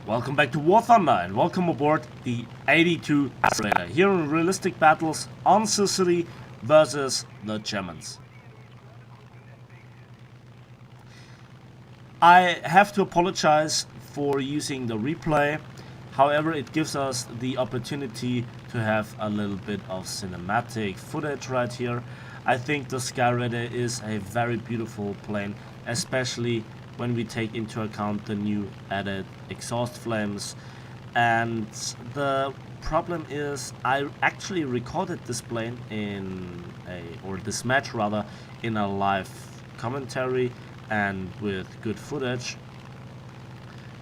Welcome back to War Thunder and welcome aboard the AD-2 Skyraider here in realistic battles on Sicily versus the Germans. I have to apologize for using the replay, however it gives us the opportunity to have a little bit of cinematic footage right here. I think the Skyraider is a very beautiful plane, especially when we take into account the new added exhaust flames. And the problem is I actually recorded this plane this match rather, in a live commentary and with good footage.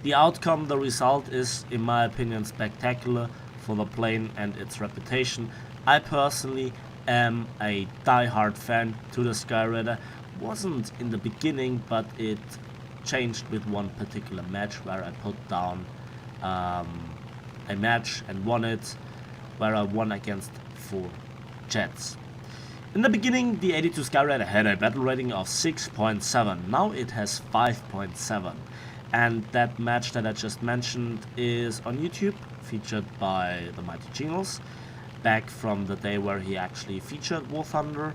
The outcome, the result is, in my opinion, spectacular for the plane and its reputation. I personally am a die-hard fan to the Skyraider. Wasn't in the beginning, but it changed with one particular match where I put down a match and won it, where I won against 4 jets. In the beginning, the AD-2 Skyraider had a battle rating of 6.7. Now it has 5.7. And that match that I just mentioned is on YouTube, featured by the Mighty Jingles, back from the day where he actually featured War Thunder,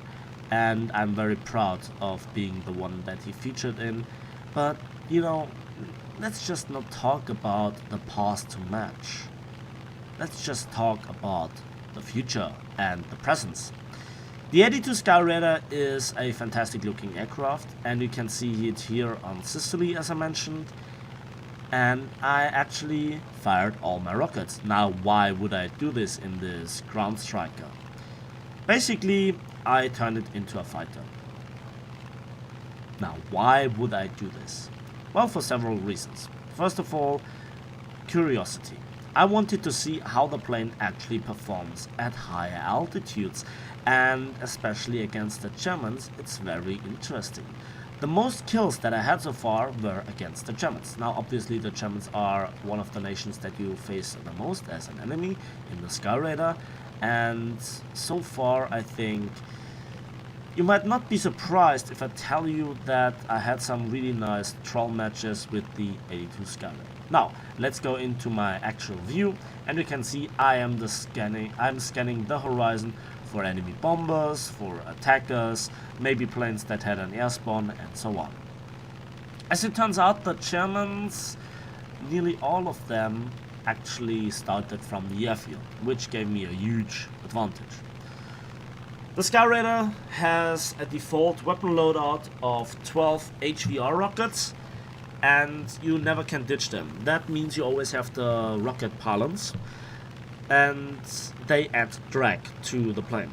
and I'm very proud of being the one that he featured in. But, you know, let's just not talk about the past too much. Let's just talk about the future and the present. The AD-2 Skyraider is a fantastic looking aircraft, and you can see it here on Sicily, as I mentioned. And I actually fired all my rockets. Now, why would I do this in this ground striker? Basically, I turned it into a fighter. Now, why would I do this? Well, for several reasons. First of all, curiosity. I wanted to see how the plane actually performs at higher altitudes, and especially against the Germans, it's very interesting. The most kills that I had so far were against the Germans. Now, obviously, the Germans are one of the nations that you face the most as an enemy in the Skyraider, and so far, I think you might not be surprised if I tell you that I had some really nice troll matches with the AD-2 Skyraider. Now, let's go into my actual view, and you can see I'm scanning the horizon for enemy bombers, for attackers, maybe planes that had an air spawn, and so on. As it turns out, the Germans, nearly all of them, actually started from the airfield, which gave me a huge advantage. The Skyraider has a default weapon loadout of 12 HVR rockets, and you never can ditch them. That means you always have the rocket pylons, and they add drag to the plane.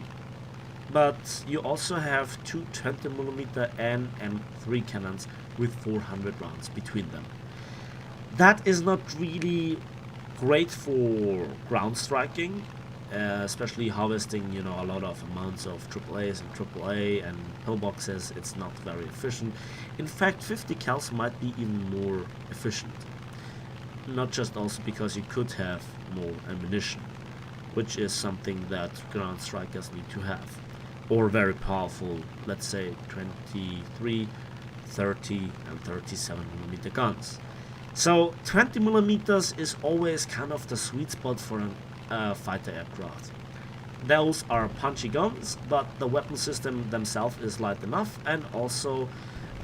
But you also have two 20mm N and M3 cannons with 400 rounds between them. That is not really great for ground striking, especially harvesting, a lot of amounts of AAAs and AAA and pillboxes. It's not very efficient. In fact, 50 cals might be even more efficient. Not just also because you could have more ammunition, which is something that ground strikers need to have. Or very powerful, let's say 23, 30 and 37mm guns. So 20mm is always kind of the sweet spot for a fighter aircraft. Those are punchy guns, but the weapon system themselves is light enough, and also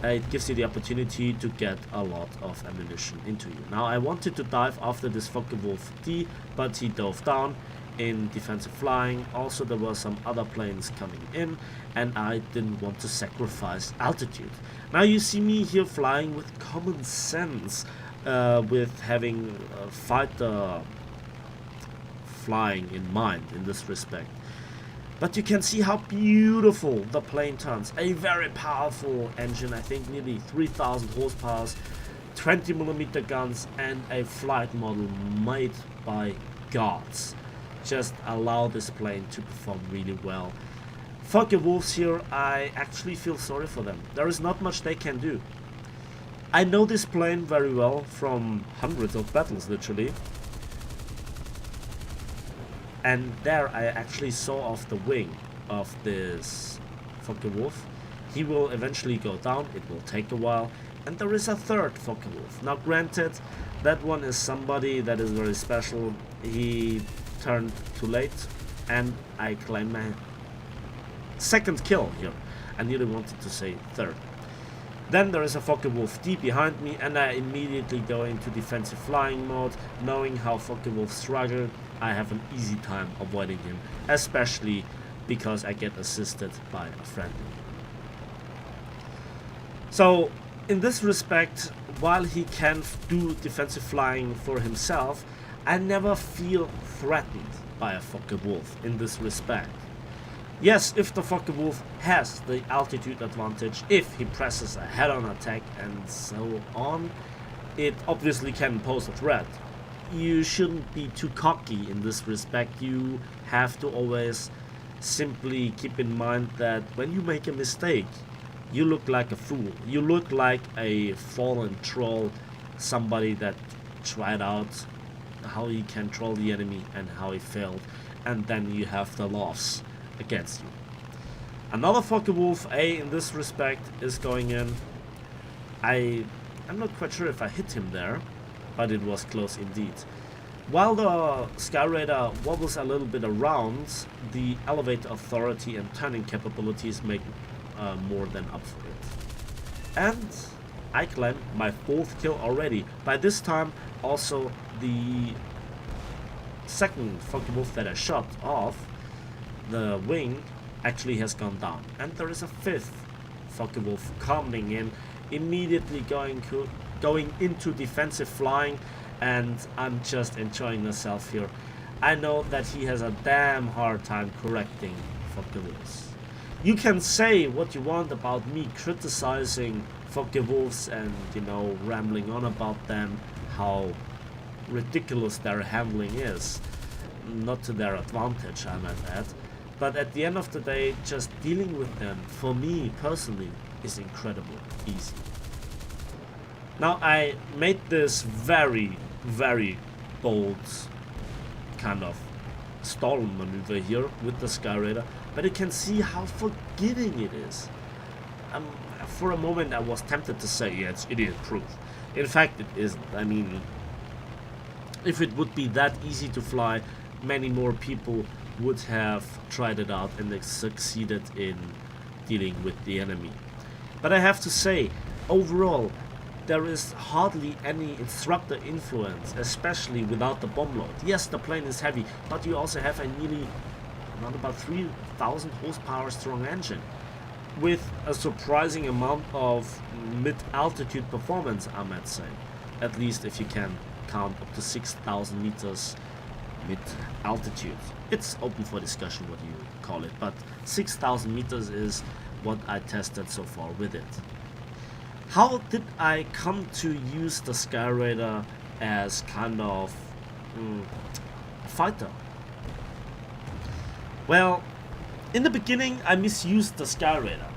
it gives you the opportunity to get a lot of ammunition into you. Now, I wanted to dive after this Focke-Wulf D, but he dove down in defensive flying. Also, there were some other planes coming in, and I didn't want to sacrifice altitude. Now, you see me here flying with common sense, with having fighter flying in mind in this respect. But you can see how beautiful the plane turns. A very powerful engine, I think nearly 3000 horsepower, 20mm guns, and a flight model made by gods just allow this plane to perform really well. Focke-Wulfs here, I actually feel sorry for them. There is not much they can do. I know this plane very well from hundreds of battles, literally. And there I actually saw off the wing of this Focke-Wulf. He will eventually go down, it will take a while, And there is a third Focke-Wulf. Now granted, that one is somebody that is very special. He turned too late, and I claim my second kill here. I nearly wanted to say third. Then there is a Focke-Wulf D behind me, and I immediately go into defensive flying mode. Knowing how Focke-Wulf struggle, I have an easy time avoiding him, especially because I get assisted by a friend. So in this respect, while he can do defensive flying for himself, I never feel threatened by a Focke-Wulf in this respect. Yes, if the Focke-Wulf has the altitude advantage, if he presses a head-on attack and so on, it obviously can pose a threat. You shouldn't be too cocky in this respect. You have to always simply keep in mind that when you make a mistake, you look like a fool. You look like a fallen troll, somebody that tried out how he can troll the enemy and how he failed, and then you have the loss against you. Another Focke-Wulf A in this respect is going in. I'm not quite sure if I hit him there, but it was close indeed. While the Skyraider wobbles a little bit around, the elevator authority and turning capabilities make more than up for it. And I claim my fourth kill already. By this time, also the second Focke-Wulf that I shot off, the wing, actually has gone down. And there is a fifth Focke-Wulf coming in, immediately going into defensive flying, and I'm just enjoying myself here. I know that he has a damn hard time correcting Focke-Wulfs. You can say what you want about me criticizing Focke-Wulfs and, rambling on about them, how ridiculous their handling is. Not to their advantage, I might add. But at the end of the day, just dealing with them, for me personally, is incredibly easy. Now, I made this very, very bold kind of stall maneuver here with the Skyraider, but you can see how forgiving it is. For a moment I was tempted to say, yeah, it's idiot proof. In fact, it isn't. I mean, if it would be that easy to fly, many more people would have tried it out and they succeeded in dealing with the enemy. But I have to say, overall, there is hardly any instructor influence, especially without the bomb load. Yes, the plane is heavy, but you also have a nearly around about 3,000 horsepower strong engine with a surprising amount of mid-altitude performance, I might say. At least if you can count up to 6,000 meters mid-altitude. It's open for discussion what you call it, but 6,000 meters is what I tested so far with it. How did I come to use the Skyraider as kind of fighter? Well, in the beginning I misused the Skyraider.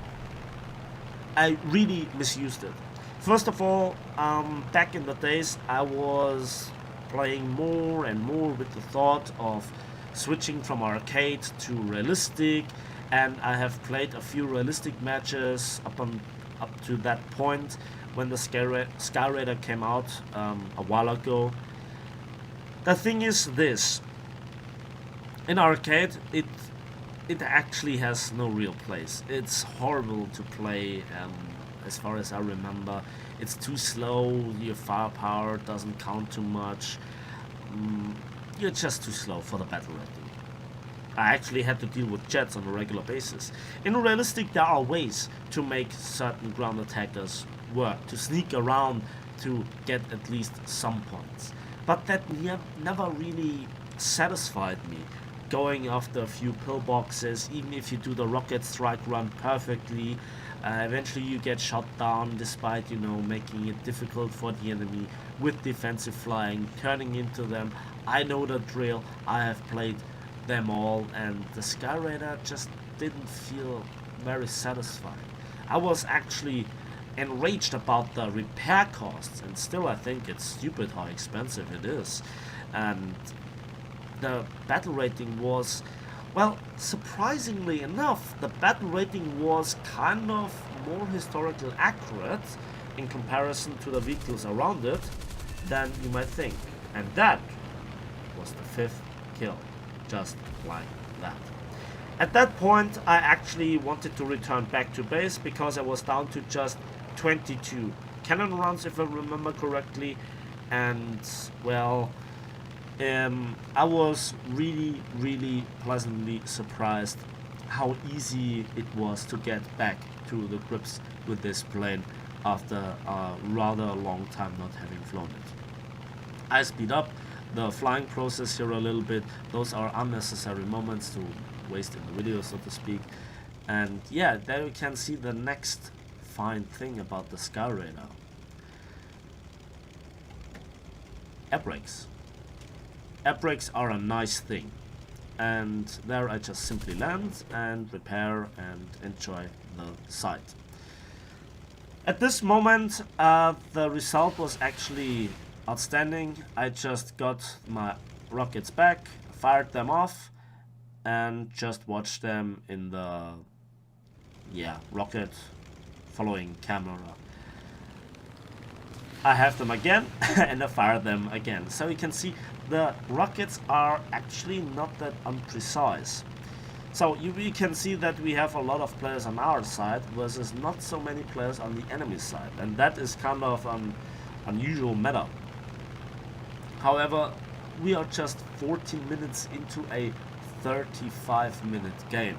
I really misused it. First of all, back in the days I was playing more and more with the thought of switching from arcade to realistic, and I have played a few realistic matches up to that point when the Skyraider came out a while ago. The thing is this: in arcade, it actually has no real place. It's horrible to play. As far as I remember, it's too slow. Your firepower doesn't count too much. You're just too slow for the battle rating. I actually had to deal with jets on a regular basis. In realistic, there are ways to make certain ground attackers work, to sneak around to get at least some points. But that never really satisfied me. Going after a few pillboxes, even if you do the rocket strike run perfectly, eventually you get shot down despite, making it difficult for the enemy with defensive flying, turning into them. I know the drill, I have played them all, and the Skyraider just didn't feel very satisfying. I was actually enraged about the repair costs, and still I think it's stupid how expensive it is. And the battle rating was, well, surprisingly enough, the battle rating was kind of more historically accurate in comparison to the vehicles around it than you might think. And that was the 5th kill, just like that. At that point, I actually wanted to return back to base because I was down to just 22 cannon runs, if I remember correctly. And, well, I was really pleasantly surprised how easy it was to get back to the grips with this plane after a rather long time not having flown it. I speed up the flying process here a little bit. Those are unnecessary moments to waste in the video, so to speak. And yeah, there you can see the next fine thing about the Skyraider. Air brakes. Air brakes are a nice thing, and there I just simply land and repair and enjoy the sight. At this moment, the result was actually outstanding. I just got my rockets back, fired them off, and just watched them in the rocket following camera. I have them again and I fire them again. So you can see the rockets are actually not that imprecise. So you can see that we have a lot of players on our side versus not so many players on the enemy side, and that is kind of an unusual meta. However, we are just 14 minutes into a 35-minute game,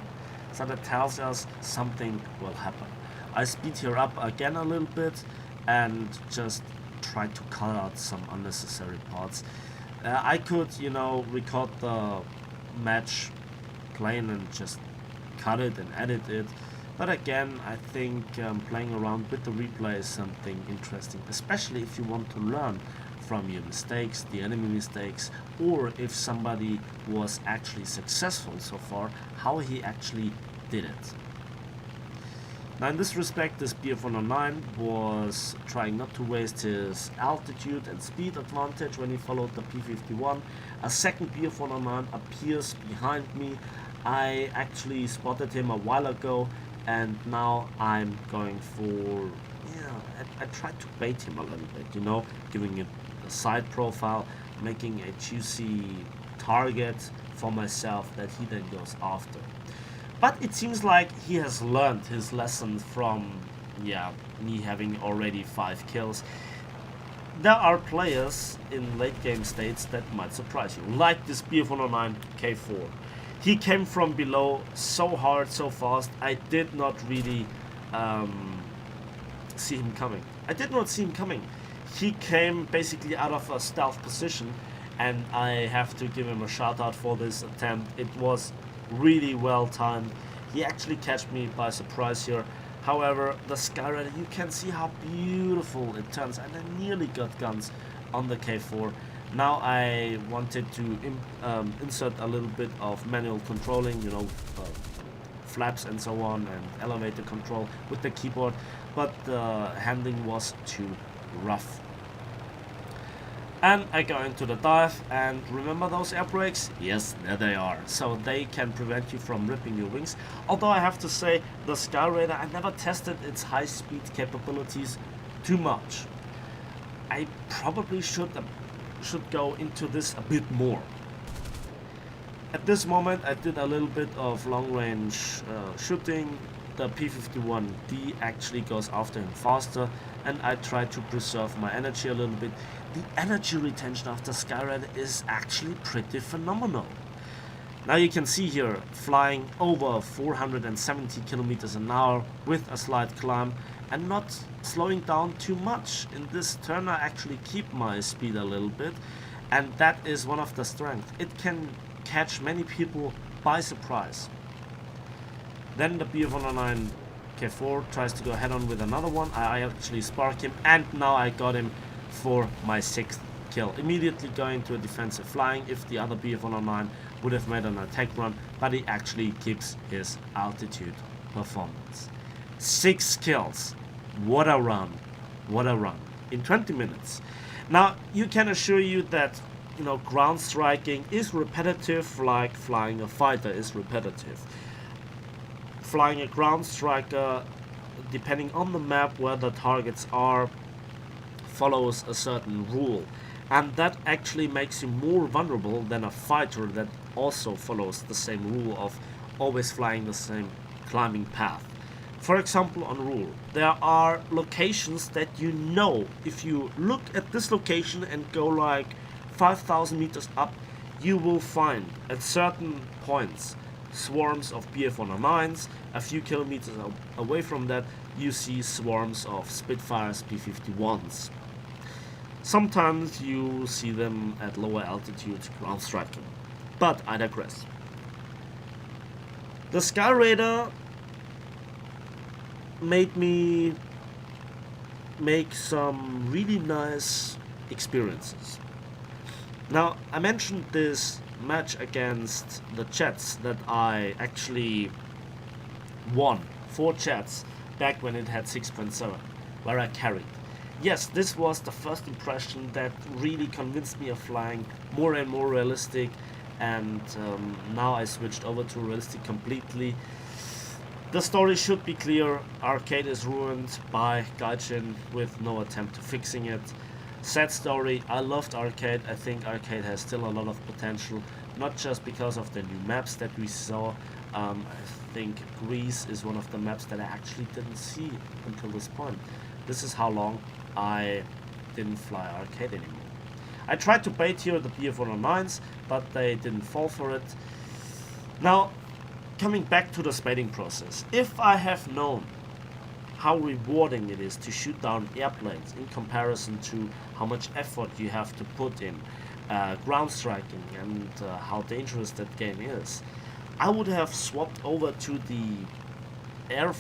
so that tells us something will happen. I speed here up again a little bit and just try to cut out some unnecessary parts. I could, record the match plain and just cut it and edit it, but again, I think playing around with the replay is something interesting, especially if you want to learn from your mistakes, the enemy mistakes, or if somebody was actually successful so far, how he actually did it. Now in this respect, this BF-109 was trying not to waste his altitude and speed advantage when he followed the P-51. A second BF-109 appears behind me. I actually spotted him a while ago, and now I'm going for, I tried to bait him a little bit, giving it a side profile, making a juicy target for myself that he then goes after. But it seems like he has learned his lesson from, me having already 5 kills. There are players in late game states that might surprise you, like this BF-109 K4. He came from below so hard, so fast, I did not really see him coming. I did not see him coming. He came basically out of a stealth position, and I have to give him a shout out for this attempt. It was really well timed. He actually catch me by surprise here. However, the Skyraider, you can see how beautiful it turns, and I nearly got guns on the K4. Now I wanted to insert a little bit of manual controlling, flaps and so on, and elevator control with the keyboard, but the handling was too rough. And I go into the dive, and remember those air brakes? Yes, there they are. So they can prevent you from ripping your wings. Although I have to say, the Skyraider, I never tested its high speed capabilities too much. I probably should go into this a bit more. At this moment, I did a little bit of long range shooting. The P-51D actually goes after him faster, and I try to preserve my energy a little bit. The energy retention of the Skyraider is actually pretty phenomenal. Now you can see here, flying over 470 kilometers an hour with a slight climb and not slowing down too much. In this turn I actually keep my speed a little bit, and that is one of the strengths. It can catch many people by surprise. Then the BF-109 K4 tries to go head on with another one. I actually spark him, and now I got him for my 6th kill. Immediately going to a defensive flying if the other BF-109 would have made an attack run, but he actually keeps his altitude performance. 6 kills. What a run. What a run. In 20 minutes. Now, you can assure you that, ground striking is repetitive like flying a fighter is repetitive. Flying a ground striker depending on the map where the targets are, follows a certain rule. And that actually makes you more vulnerable than a fighter that also follows the same rule of always flying the same climbing path. For example, on rule, there are locations that you know if you look at this location and go like 5,000 meters up, you will find at certain points swarms of BF-109s. A few kilometers away from that, you see swarms of Spitfires, P-51s. Sometimes you see them at lower altitude ground striking. But I digress. The Skyraider made me make some really nice experiences. Now, I mentioned this match against the Jets that I actually won 4 Jets back when it had 6.7, where I carried. Yes, this was the first impression that really convinced me of flying more and more realistic, and now I switched over to realistic completely. The story should be clear. Arcade is ruined by Gaijin with no attempt to fixing it. Sad story. I loved Arcade. I think Arcade has still a lot of potential, not just because of the new maps that we saw. I think Greece is one of the maps that I actually didn't see until this point. This is how long I didn't fly Arcade anymore. I tried to bait here the BF-109s, but they didn't fall for it. Now, coming back to the spading process. If I have known how rewarding it is to shoot down airplanes in comparison to how much effort you have to put in ground striking and how dangerous that game is, I would have swapped over to the air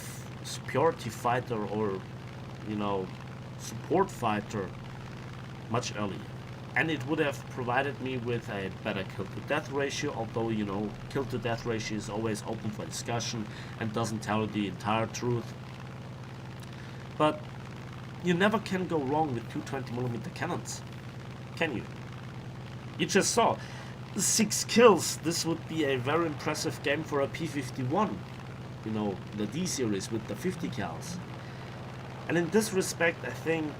superiority fighter or, support fighter much earlier. And it would have provided me with a better kill-to-death ratio, although, kill-to-death ratio is always open for discussion and doesn't tell the entire truth. But you never can go wrong with 220mm cannons, can you? You just saw 6 kills. This would be a very impressive game for a P-51, the D series with the 50 cals. And in this respect, I think,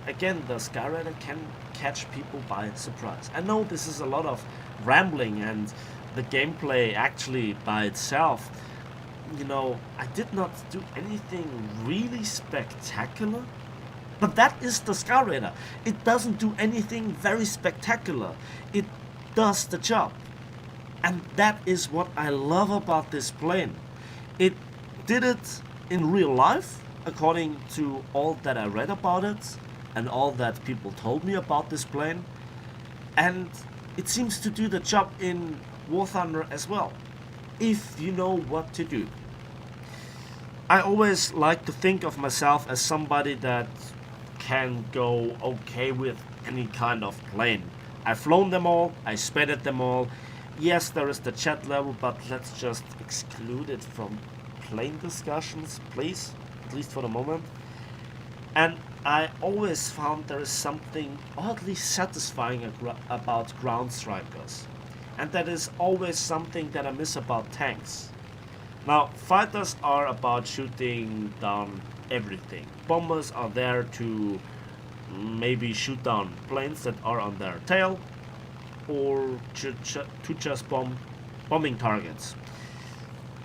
again, the Skyraider can catch people by surprise. I know this is a lot of rambling, and the gameplay actually by itself, I did not do anything really spectacular, but that is the Skyraider. It doesn't do anything very spectacular. It does the job. And that is what I love about this plane. It did it in real life, according to all that I read about it and all that people told me about this plane, and it seems to do the job in War Thunder as well, if you know what to do. I always like to think of myself as somebody that can go okay with any kind of plane. I've flown them all, I spaded them all. Yes, there is the jet level, but let's just exclude it from plane discussions, please, at least for the moment. And I always found there is something oddly satisfying about ground strikers. And that is always something that I miss about tanks. Now, fighters are about shooting down everything. Bombers are there to maybe shoot down planes that are on their tail, or to just bombing targets.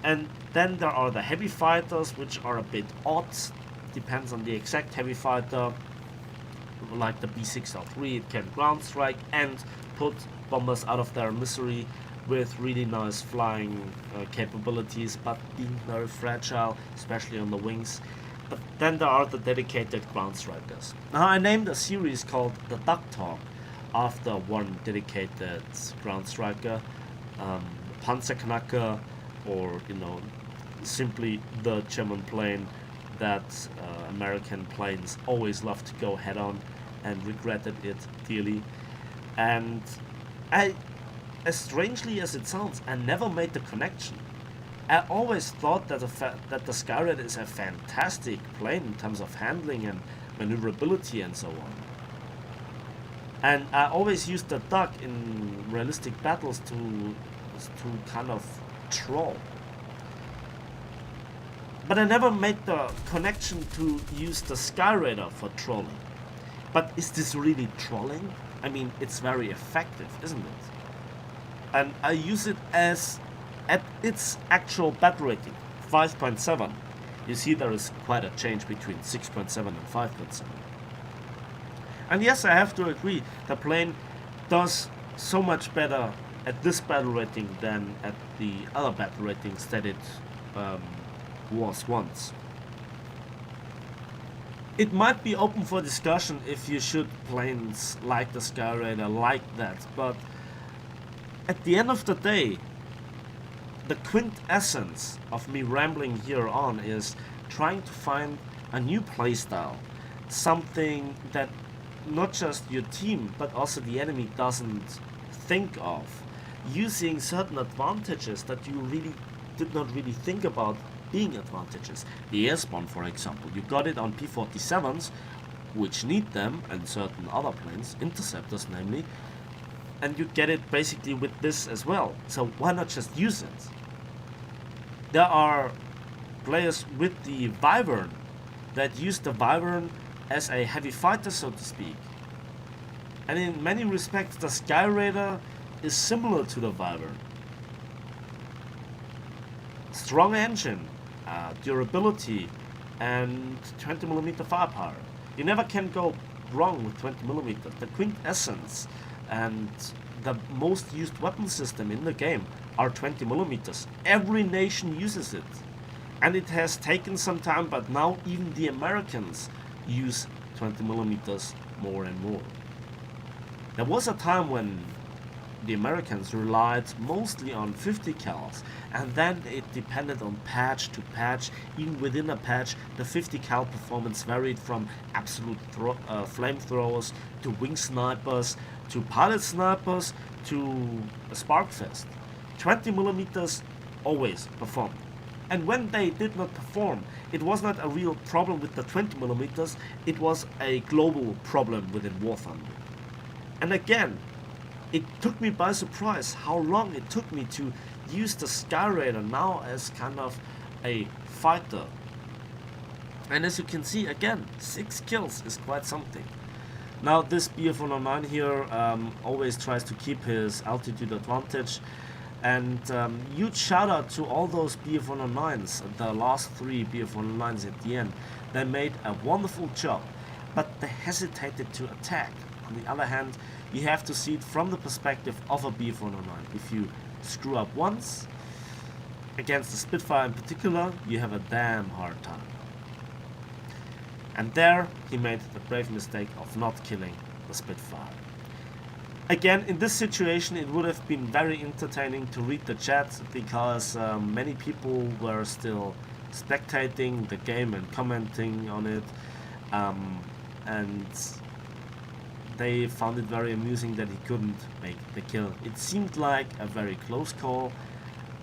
And then there are the heavy fighters, which are a bit odd. Depends on the exact heavy fighter. Like the B603, it can ground strike and put bombers out of their misery with really nice flying capabilities, but being very fragile, especially on the wings. But then there are the dedicated ground strikers. Now, I named a series called the Duck Talk after one dedicated ground striker, Panzerknacker, or simply the German plane that American planes always love to go head on, and regretted it dearly. And as strangely as it sounds, I never made the connection. I always thought that the Skyraider is a fantastic plane in terms of handling and maneuverability and so on. And I always used the Duck in realistic battles to kind of troll. But I never made the connection to use the Skyraider for trolling. But is this really trolling? I mean, it's very effective, isn't it? And I use it as at its actual battle rating, 5.7. You see there is quite a change between 6.7 and 5.7. And yes, I have to agree, the plane does so much better at this battle rating than at the other battle ratings that it was once. It might be open for discussion if you should planes like the Skyraider like that, but at the end of the day, the quintessence of me rambling here on is trying to find a new playstyle, something that not just your team but also the enemy doesn't think of, using certain advantages that you really did not really think about being advantages. The airspawn, for example, you got it on P-47s, which need them, and certain other planes, interceptors namely, and you get it basically with this as well. So why not just use it? There are players with the Wyvern that use the Wyvern as a heavy fighter, so to speak. And in many respects, the Skyraider is similar to the Wyvern. Strong engine, durability, and 20mm firepower. You never can go wrong with 20mm. The quintessence and the most used weapon system in the game are 20mm. Every nation uses it. And it has taken some time, but now even the Americans use 20mm more and more. There was a time when the Americans relied mostly on 50 cals, and then it depended on patch to patch. Even within a patch, the 50 cal performance varied from absolute flamethrowers to wing snipers to pilot snipers to a Sparkfest. 20mm always performed. And when they did not perform, it was not a real problem with the 20mm, it was a global problem within War Thunder. And again, it took me by surprise how long it took me to use the Skyraider now as kind of a fighter. And as you can see, again, 6 kills is quite something. Now this BF-109 here always tries to keep his altitude advantage. And huge shout out to all those BF-109s, the last 3 BF-109s at the end. They made a wonderful job, but they hesitated to attack. On the other hand, you have to see it from the perspective of a BF-109. If you screw up once, against the Spitfire in particular, you have a damn hard time. And there, he made the brave mistake of not killing the Spitfire. Again, in this situation, it would have been very entertaining to read the chat, because many people were still spectating the game and commenting on it, and they found it very amusing that he couldn't make the kill. It seemed like a very close call,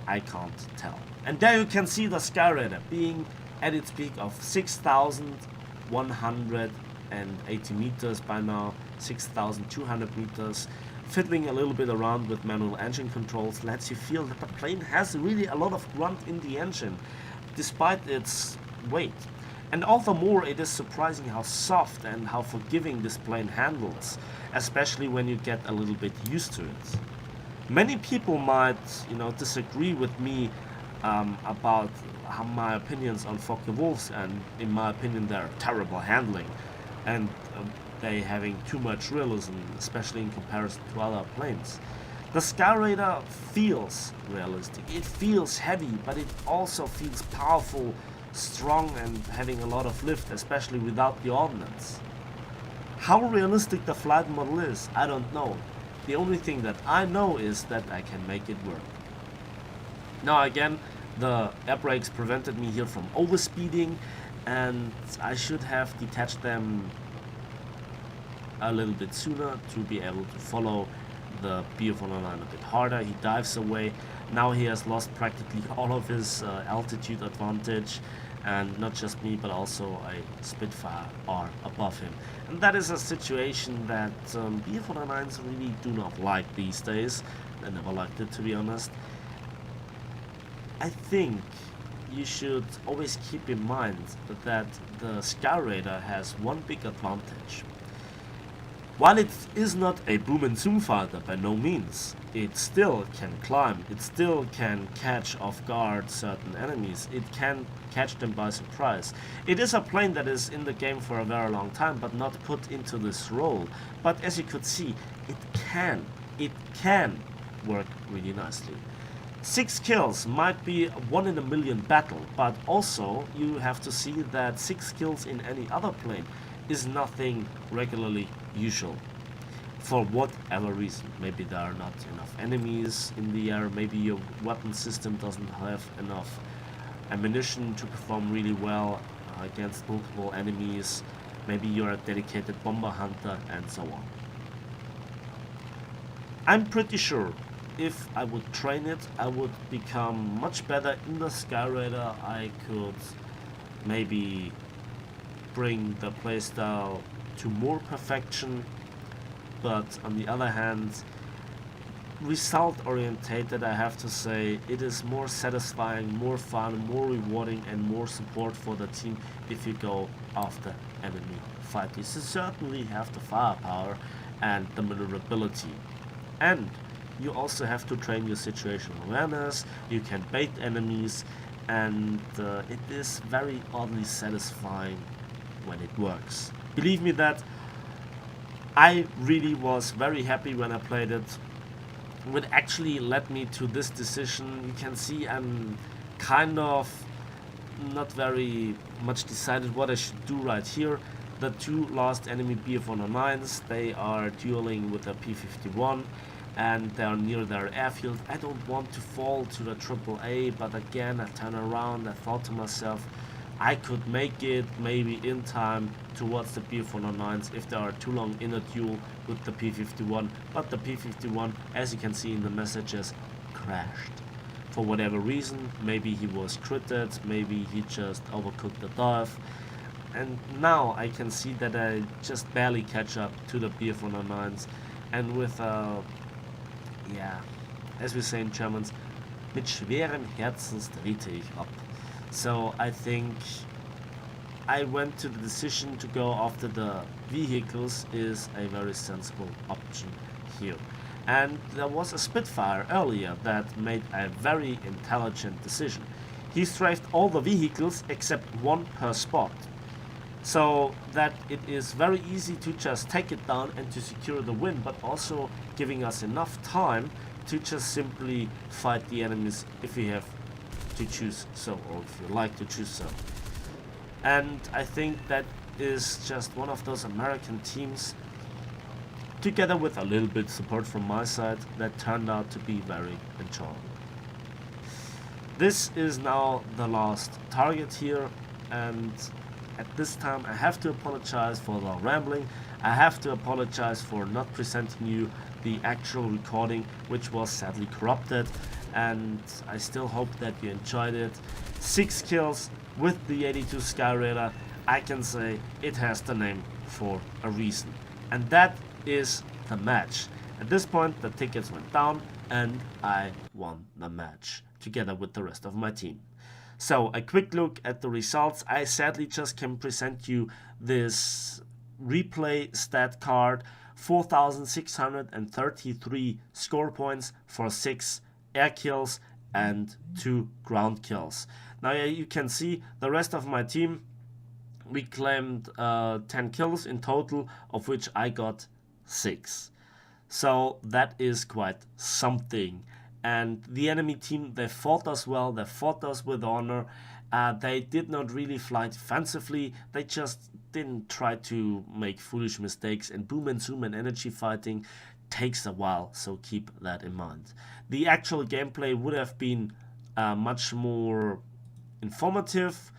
I can't tell. And there you can see the Skyraider being at its peak of 6,180 meters by now, 6,200 meters. Fiddling a little bit around with manual engine controls lets you feel that the plane has really a lot of grunt in the engine, despite its weight. And all the more it is surprising how soft and how forgiving this plane handles, especially when you get a little bit used to it. Many people might, disagree with me about my opinions on Focke-Wulfs, and in my opinion they're terrible handling, and they having too much realism, especially in comparison to other planes. The Skyraider feels realistic, it feels heavy, but it also feels powerful, strong, and having a lot of lift, especially without the ordnance. How realistic the flight model is, I don't know. The only thing that I know is that I can make it work. Now again, the air brakes prevented me here from overspeeding, and I should have detached them a little bit sooner to be able to follow the BF-109 a bit harder. He dives away. Now he has lost practically all of his altitude advantage, and not just me but also a Spitfire are above him. And that is a situation that BF-109s really do not like these days. They never liked it, to be honest. I think you should always keep in mind that the Skyraider has one big advantage. While it is not a boom and zoom fighter by no means, it still can climb, it still can catch off guard certain enemies, it can catch them by surprise. It is a plane that is in the game for a very long time but not put into this role, but as you could see, it can work really nicely. 6 kills might be 1 in a million battle, but also you have to see that 6 kills in any other plane is nothing regularly usual. For whatever reason, maybe there are not enough enemies in the air, maybe your weapon system doesn't have enough ammunition to perform really well against multiple enemies, maybe you're a dedicated bomber hunter, and so on. I'm pretty sure if I would train it, I would become much better in the Skyraider. I could maybe bring the playstyle to more perfection, but on the other hand, result orientated, I have to say, it is more satisfying, more fun, more rewarding, and more support for the team if you go after enemy fighters. You certainly have the firepower and the maneuverability, and you also have to train your situational awareness. You can bait enemies, and it is very oddly satisfying when it works. Believe me that I really was very happy when I played it. What actually led me to this decision, you can see I'm kind of not very much decided what I should do right here. The two last enemy BF-109s, they are dueling with the P-51 and they are near their airfield. I don't want to fall to the AAA, but again I turn around, I thought to myself, I could make it maybe in time towards the P-109s if they are too long in a duel with the P-51, but the P-51, as you can see in the messages, crashed. For whatever reason, maybe he was critted, maybe he just overcooked the dive, and now I can see that I just barely catch up to the P-109s, and with yeah, as we say in German, mit schwerem Herzens drehte ich ab. So I think I went to the decision to go after the vehicles is a very sensible option here. And there was a Spitfire earlier that made a very intelligent decision. He strafed all the vehicles except one per spot, so that it is very easy to just take it down and to secure the win, but also giving us enough time to just simply fight the enemies if we have to choose so, or if you like to choose so. And I think that is just one of those American teams, together with a little bit support from my side, that turned out to be very enjoyable. This is now the last target here, and at this time I have to apologize for the rambling. I have to apologize for not presenting you the actual recording, which was sadly corrupted, and I still hope that you enjoyed it. 6 kills with the AD-2 Skyraider. I can say it has the name for a reason, and that is the match. At this point the tickets went down and I won the match together with the rest of my team. So a quick look at the results. I sadly just can present you this replay stat card. 4,633 score points for 6 air kills and 2 ground kills. Now you can see the rest of my team, we claimed 10 kills in total, of which I got 6. So that is quite something. And the enemy team, they fought us well, they fought us with honor. They did not really fly defensively, they just didn't try to make foolish mistakes, and boom and zoom and energy fighting takes a while, so keep that in mind. The actual gameplay would have been much more informative,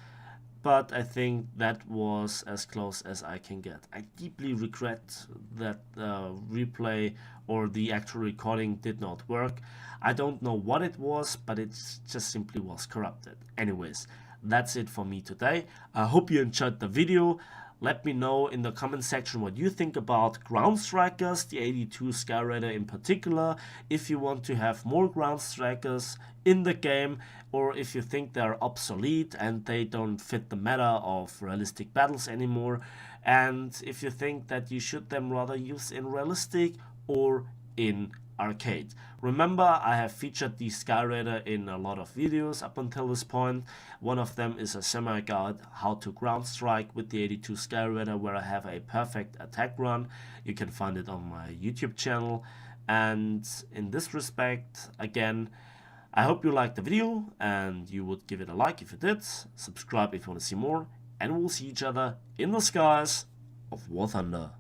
but I think that was as close as I can get. I deeply regret that replay or the actual recording did not work. I don't know what it was, but it just simply was corrupted. Anyways, that's it for me today. I hope you enjoyed the video. Let me know in the comment section what you think about ground strikers, the AD-2 Skyraider in particular, if you want to have more ground strikers in the game, or if you think they're obsolete and they don't fit the meta of realistic battles anymore, and if you think that you should them rather use in realistic or in arcade. Remember, I have featured the Skyraider in a lot of videos up until this point. One of them is a semi-guide how to ground strike with the AD-2 Skyraider, where I have a perfect attack run. You can find it on my YouTube channel. And in this respect, again, I hope you liked the video and you would give it a like if you did, subscribe if you want to see more, and we'll see each other in the skies of War Thunder.